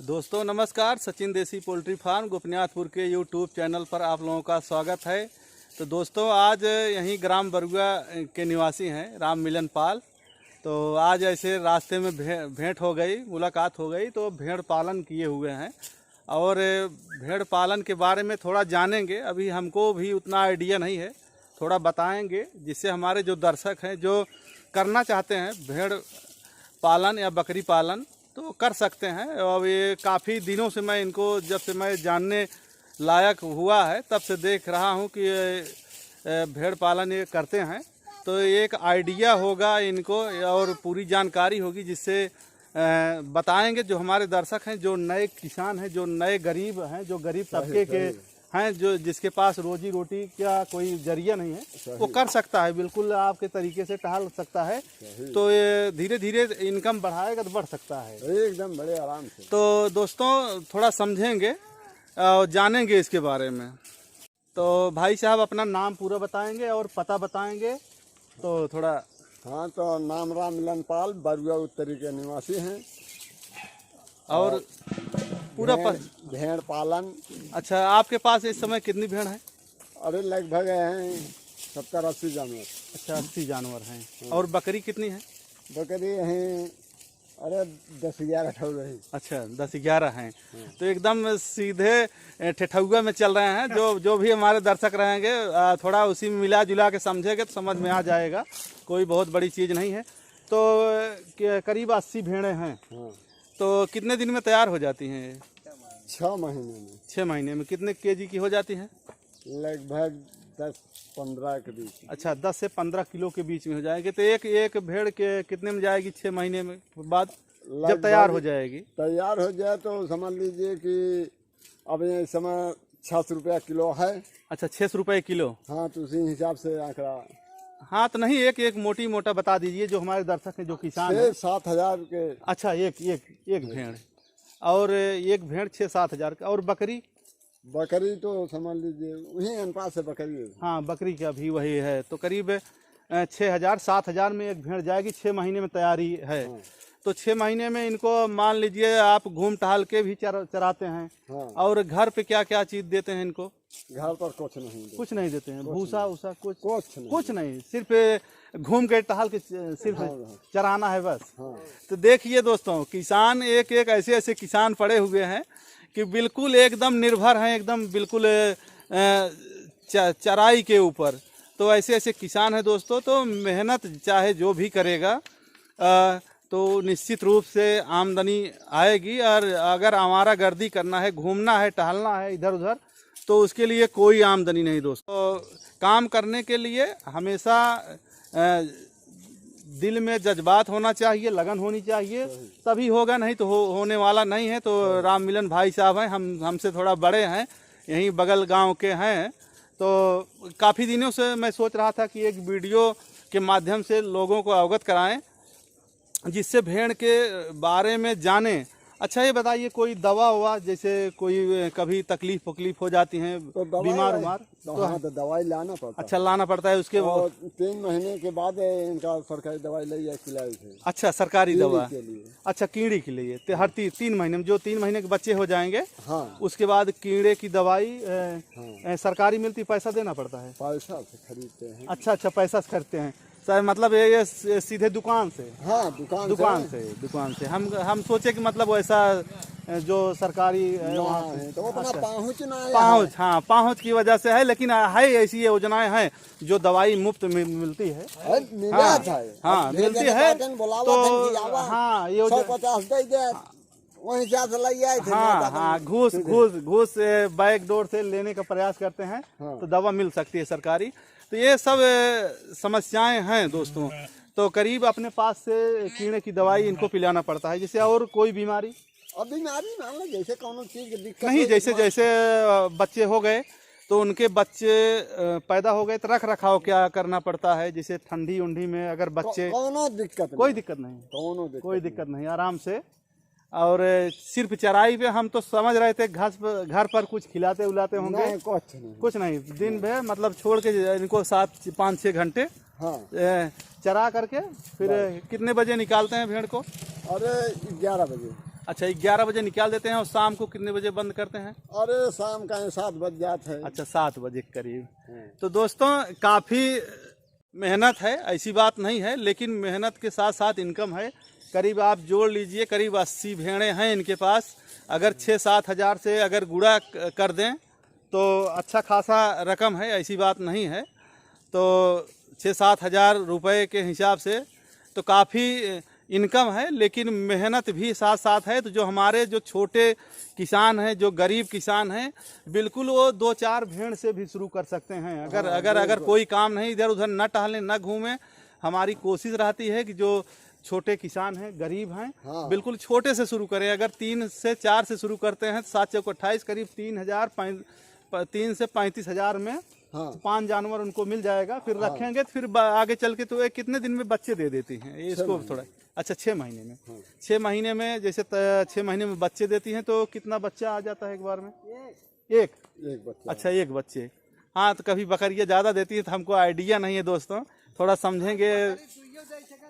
दोस्तों नमस्कार, सचिन देसी पोल्ट्री फार्म गोपनीनाथपुर के यूट्यूब चैनल पर आप लोगों का स्वागत है। तो दोस्तों आज यहीं ग्राम बरुआ के निवासी हैं राम मिलन पाल। तो आज ऐसे रास्ते में भेंट हो गई, मुलाकात हो गई, तो भेड़ पालन किए हुए हैं और भेड़ पालन के बारे में थोड़ा जानेंगे। अभी हमको भी उतना आइडिया नहीं है, थोड़ा बताएंगे जिससे हमारे जो दर्शक हैं जो करना चाहते हैं भेड़ पालन या बकरी पालन तो कर सकते हैं। और ये काफ़ी दिनों से मैं इनको जब से मैं जानने लायक हुआ है तब से देख रहा हूँ कि भेड़ पालन ये करते हैं। तो एक आइडिया होगा इनको और पूरी जानकारी होगी जिससे बताएंगे जो हमारे दर्शक हैं, जो नए किसान हैं, जो नए गरीब हैं, जो गरीब तबके के हैं, जो जिसके पास रोजी रोटी का कोई जरिया नहीं है वो कर सकता है, बिल्कुल आपके तरीके से टहल सकता है। तो ये धीरे धीरे इनकम बढ़ाएगा तो बढ़ सकता है एकदम बड़े आराम से। तो दोस्तों थोड़ा समझेंगे और जानेंगे इसके बारे में। तो भाई साहब अपना नाम पूरा बताएंगे और पता बताएंगे तो थोड़ा। हाँ, तो नाम राम मिलन पाल, बरुआ उत्तरी के निवासी हैं और पूरा भेड़ पालन। अच्छा, आपके पास इस समय कितनी भेड़ है? अरे लगभग हैं 70-80 जानवर। अच्छा, 80 जानवर हैं। और बकरी कितनी है? बकरी हैं अरे 10-11 ठौर रही। अच्छा, 10-11 हैं। तो एकदम सीधे ठेठुआ में चल रहे हैं। जो भी हमारे दर्शक रहेंगे थोड़ा उसी में मिला जुला के समझेंगे तो समझ में आ जाएगा, कोई बहुत बड़ी चीज़ नहीं है। तो करीब 80 भेड़ें हैं। तो कितने दिन में तैयार हो जाती हैं? 6 महीने में। 6 महीने में कितने केजी की हो जाती हैं? लगभग 10-15 के बीच। अच्छा, 10 से 15 किलो के बीच में हो जाएगी। तो एक भेड़ के कितने में जाएगी 6 महीने में बाद जब तैयार हो जाएगी? तैयार हो जाए तो समझ लीजिए कि अब इस समय 600 रुपया किलो है। अच्छा, 600 रुपये किलो। हाँ, तो उसी हिसाब से आंकड़ा। हाँ, तो नहीं एक मोटी मोटा बता दीजिए जो हमारे दर्शक हैं, जो किसान हैं। 6-7 हजार के। अच्छा, एक भेड़ और एक भेड़ 6-7 हजार का। और बकरी? बकरी तो समझ लीजिए वही अनुपात से बकरी है। हाँ, बकरी का भी वही है। तो करीब 6,000-7,000 में एक भेड़ जाएगी। 6 महीने में तैयारी है। हाँ। तो 6 महीने में इनको मान लीजिए आप घूम टहल के भी चराते हैं। हाँ। और घर पे क्या क्या चीज देते हैं इनको? घर पर कुछ नहीं देते हैं। भूसा उसा कुछ नहीं, सिर्फ घूम के टहल के सिर्फ चराना है बस। हाँ। तो देखिए दोस्तों, किसान एक ऐसे किसान पड़े हुए हैं कि बिल्कुल एकदम निर्भर हैं, एकदम बिल्कुल चराई के ऊपर। तो ऐसे किसान हैं दोस्तों। तो मेहनत चाहे जो भी करेगा तो निश्चित रूप से आमदनी आएगी। और अगर आवारा गर्दी करना है, घूमना है, टहलना है इधर उधर, तो उसके लिए कोई आमदनी नहीं दोस्तों। तो काम करने के लिए हमेशा दिल में जज्बात होना चाहिए, लगन होनी चाहिए, तभी होगा, नहीं तो होने वाला नहीं है। तो राम मिलन भाई साहब हैं, हमसे थोड़ा बड़े हैं, यहीं बगल गांव के हैं। तो काफ़ी दिनों से मैं सोच रहा था कि एक वीडियो के माध्यम से लोगों को अवगत कराएं जिससे भेड़ के बारे में जानें। अच्छा, ये बताइए कोई दवा हुआ, जैसे कोई कभी तकलीफ हो जाती है तो बीमार उमार तो हाँ, तो दवाई लाना पड़ता। अच्छा, लाना पड़ता है उसके। और 3 महीने के बाद इनका सरकारी दवाई ले खिलाई थे। अच्छा, सरकारी दवा के लिए। अच्छा, कीड़े के लिए। तो हर 3 महीने में जो 3 महीने के बच्चे हो जाएंगे, हाँ, उसके बाद कीड़े की दवाई सरकारी मिलती, पैसा देना पड़ता है? पैसा से खरीदते हैं। अच्छा, पैसा से खरीदते हैं सर, मतलब ये सीधे दुकान से? हाँ, दुकान से। हम सोचे कि मतलब वैसा जो सरकारी है तो अपना पहुँच की वजह से है। लेकिन है ऐसी योजनाएं हैं जो दवाई मुफ्त में मिलती है। हाँ, मिलती है। तो हाँ, ये 150 वहीं से हाँ, घूस बैक डोर से लेने का प्रयास करते हैं। तो दवा मिल सकती है सरकारी। तो ये सब समस्याएं हैं दोस्तों। तो करीब अपने पास से कीड़े की दवाई इनको पिलाना पड़ता है। जैसे और कोई बीमारी? अब बीमारी मान लो जैसे कौन चीज दिक्कत नहीं, जैसे बच्चे हो गए तो उनके बच्चे पैदा हो गए तो रख रखाव क्या करना पड़ता है? जैसे ठंडी उंडी में अगर बच्चे कोई दिक्कत नहीं, आराम से। और सिर्फ चराई पे हम तो समझ रहे थे घर पर कुछ खिलाते उलाते होंगे। कुछ नहीं, दिन भर मतलब छोड़ के इनको 7-5-6 घंटे चरा करके फिर कितने बजे निकालते हैं भेड़ को? अरे 11 बजे। अच्छा, 11 बजे निकाल देते हैं और शाम को कितने बजे बंद करते हैं? अरे शाम का 7 बज जाते हैं। अच्छा, 7 बजे के करीब। तो दोस्तों काफ़ी मेहनत है, ऐसी बात नहीं है, लेकिन मेहनत के साथ साथ इनकम है। करीब आप जोड़ लीजिए, करीब 80 भेड़ें हैं इनके पास। अगर 6-7 हज़ार से अगर गुड़ा कर दें तो अच्छा खासा रकम है, ऐसी बात नहीं है। तो 6-7 हज़ार रुपये के हिसाब से तो काफ़ी इनकम है, लेकिन मेहनत भी साथ साथ है। तो जो हमारे जो छोटे किसान हैं, जो गरीब किसान हैं, बिल्कुल वो 2-4 भेड़ से भी शुरू कर सकते हैं। अगर कोई काम नहीं, इधर उधर न टहलें, न घूमें। हमारी कोशिश रहती है कि जो छोटे किसान हैं, गरीब हैं, बिल्कुल छोटे से शुरू करें। अगर 3 से 4 से शुरू करते हैं, 7 चौक 28, करीब 3 से 35 हज़ार में 5 जानवर उनको मिल जाएगा। फिर रखेंगे तो फिर आगे चल के तो ये कितने दिन में बच्चे दे देती हैं ये, इसको थोड़ा। अच्छा, 6 महीने में। 6 महीने में जैसे 6 महीने में बच्चे देती हैं तो कितना बच्चा आ जाता है एक बार में? एक बच्चा। अच्छा, एक बच्चे। हाँ, तो कभी बकरियाँ ज़्यादा देती है तो हमको आइडिया नहीं है दोस्तों, थोड़ा समझेंगे।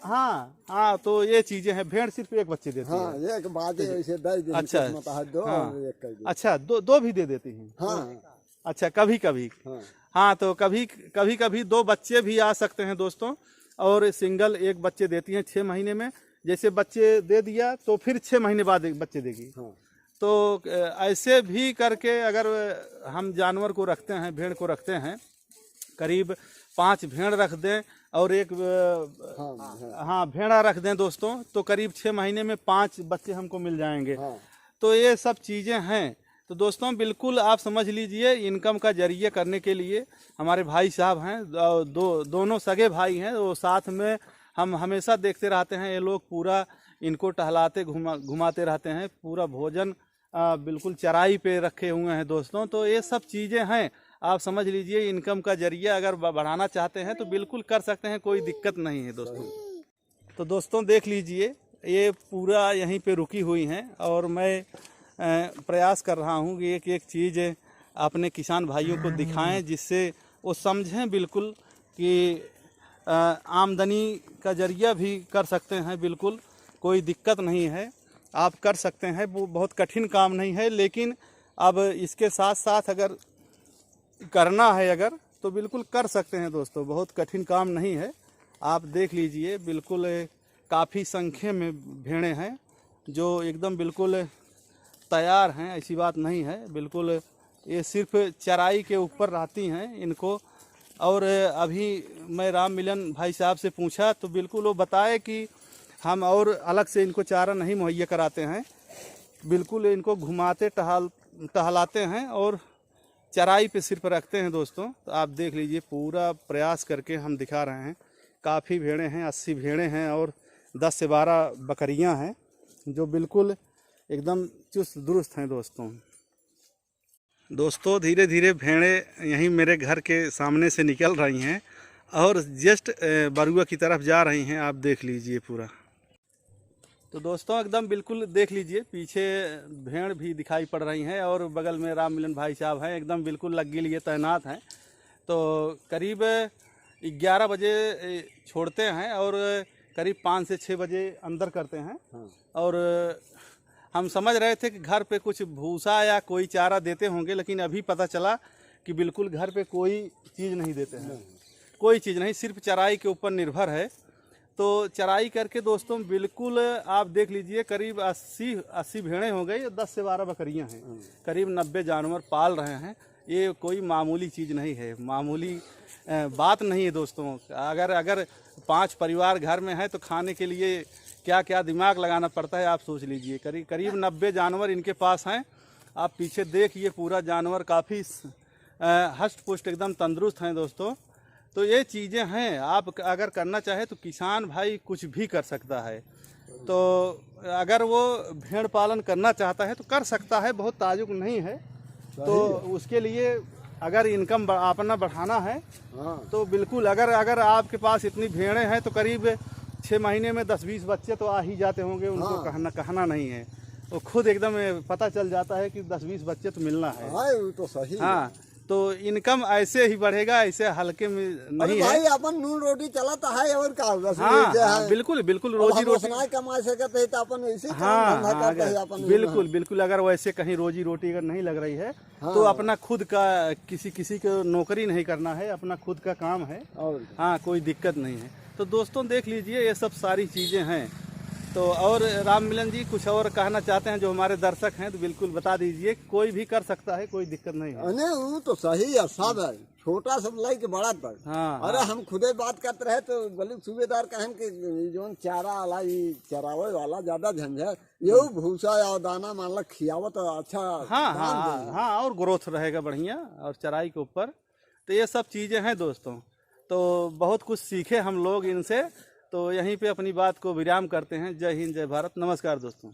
हाँ, तो ये चीजें हैं। भेड़ सिर्फ एक बच्चे देती है। एक बाजे वैसे दे दें। अच्छा, दो और एक कर दें। अच्छा, दो भी दे देती हैं। अच्छा, कभी कभी। हाँ, तो कभी कभी 2 बच्चे भी आ सकते हैं दोस्तों। और सिंगल एक बच्चे देती हैं 6 महीने में। जैसे बच्चे दे दिया तो फिर 6 महीने बाद एक बच्चे देगी। तो ऐसे भी करके अगर हम जानवर को रखते हैं, भेड़ को रखते हैं, करीब 5 भेड़ रख दें और एक भेड़ा रख दें दोस्तों, तो करीब 6 महीने में 5 बच्चे हमको मिल जाएंगे। तो ये सब चीज़ें हैं। तो दोस्तों बिल्कुल आप समझ लीजिए, इनकम का जरिए करने के लिए हमारे भाई साहब हैं, दोनों सगे भाई हैं, वो साथ में हम हमेशा देखते रहते हैं। ये लोग पूरा इनको टहलाते घुमाते रहते हैं, पूरा भोजन बिल्कुल चराई पे रखे हुए हैं दोस्तों। तो ये सब चीज़ें हैं, आप समझ लीजिए, इनकम का जरिया अगर बढ़ाना चाहते हैं तो बिल्कुल कर सकते हैं, कोई दिक्कत नहीं है दोस्तों। तो दोस्तों देख लीजिए, ये पूरा यहीं पे रुकी हुई हैं और मैं प्रयास कर रहा हूँ कि एक चीज़ अपने किसान भाइयों को दिखाएं, जिससे वो समझें बिल्कुल कि आमदनी का जरिया भी कर सकते हैं। बिल्कुल कोई दिक्कत नहीं है, आप कर सकते हैं। वो बहुत कठिन काम नहीं है, लेकिन अब इसके साथ साथ अगर करना है तो बिल्कुल कर सकते हैं दोस्तों, बहुत कठिन काम नहीं है। आप देख लीजिए, बिल्कुल काफ़ी संख्या में भेड़ें हैं जो एकदम बिल्कुल तैयार हैं, ऐसी बात नहीं है। बिल्कुल ये सिर्फ चराई के ऊपर रहती हैं इनको। और अभी मैं राम मिलन भाई साहब से पूछा तो बिल्कुल वो बताए कि हम और अलग से इनको चारा नहीं मुहैया कराते हैं, बिल्कुल इनको घुमाते टहलाते हैं और चराई पे सिर्फ रखते हैं दोस्तों। तो आप देख लीजिए, पूरा प्रयास करके हम दिखा रहे हैं। काफ़ी भेड़ें हैं, 80 भेड़ें हैं और 10 से 12 बकरियां हैं जो बिल्कुल एकदम चुस्त दुरुस्त हैं दोस्तों। धीरे धीरे भेड़ें यहीं मेरे घर के सामने से निकल रही हैं और जस्ट बरुआ की तरफ जा रही हैं। आप देख लीजिए पूरा। तो दोस्तों एकदम बिल्कुल देख लीजिए, पीछे भेड़ भी दिखाई पड़ रही हैं और बगल में राम मिलन भाई साहब हैं, एकदम बिल्कुल लग्गी लिए तैनात हैं। तो करीब 11 बजे छोड़ते हैं और करीब 5 से 6 बजे अंदर करते हैं। और हम समझ रहे थे कि घर पे कुछ भूसा या कोई चारा देते होंगे, लेकिन अभी पता चला कि बिल्कुल घर पे कोई चीज़ नहीं देते हैं, कोई चीज़ नहीं, सिर्फ चराई के ऊपर निर्भर है। तो चराई करके दोस्तों बिल्कुल आप देख लीजिए, करीब 80 भेड़ें हो गई, 10 से 12 बकरियां हैं, करीब 90 जानवर पाल रहे हैं। ये कोई मामूली चीज़ नहीं है, मामूली बात नहीं है दोस्तों। अगर 5 परिवार घर में है तो खाने के लिए क्या क्या दिमाग लगाना पड़ता है, आप सोच लीजिए। करीब 90 जानवर इनके पास हैं। आप पीछे देखिए, पूरा जानवर काफ़ी हष्ट पुष्ट एकदम तंदुरुस्त हैं दोस्तों। तो ये चीज़ें हैं, आप अगर करना चाहे तो किसान भाई कुछ भी कर सकता है। तो अगर वो भेड़ पालन करना चाहता है तो कर सकता है, बहुत ताजुब नहीं है। तो उसके लिए अगर इनकम अपना बढ़ाना है तो बिल्कुल, अगर आपके पास इतनी भेड़ें हैं तो करीब 6 महीने में 10-20 बच्चे तो आ ही जाते होंगे। उनको कहना नहीं है, वो खुद एकदम पता चल जाता है कि 10-20 बच्चे तो मिलना है। वो तो सही। हाँ, तो इनकम ऐसे ही बढ़ेगा, ऐसे हल्के में अरे नहीं है। भाई अपन नून रोटी चलाता है और का बस हाँ, ये हाँ है। बिल्कुल बिल्कुल, अब रोजी हम रोटी। उतना ही कमा सकते हैं तो अपन इसी काम हाँ धंधा हाँ, करते हैं अगर अपन। बिल्कुल बिल्कुल, अगर वैसे कहीं रोजी रोटी अगर नहीं लग रही है तो अपना खुद का, किसी को नौकरी नहीं करना है, अपना खुद का काम है। और हाँ, कोई दिक्कत नहीं है। तो दोस्तों देख लीजिए, ये सब सारी चीज़ें हैं। तो और राम मिलन जी कुछ और कहना चाहते हैं जो हमारे दर्शक हैं, तो बिल्कुल बता दीजिए। कोई भी कर सकता है, कोई दिक्कत नहीं है। अने वो तो सही है, सब है, छोटा सब लाई के बड़ा तक। हाँ अरे हम खुदे बात करते रहे तो बोले सूबेदार कहें कि जो चारा वाला ये चरावे वाला ज्यादा झंझट, ये भूसा या दाना मान लो खियावत तो अच्छा हाँ दाम हाँ देंगे। हाँ, और ग्रोथ रहेगा बढ़िया, और चराई के ऊपर। तो ये सब चीज़ें हैं दोस्तों। तो बहुत कुछ सीखे हम लोग इनसे। तो यहीं पे अपनी बात को विराम करते हैं। जय हिंद, जय भारत, नमस्कार दोस्तों।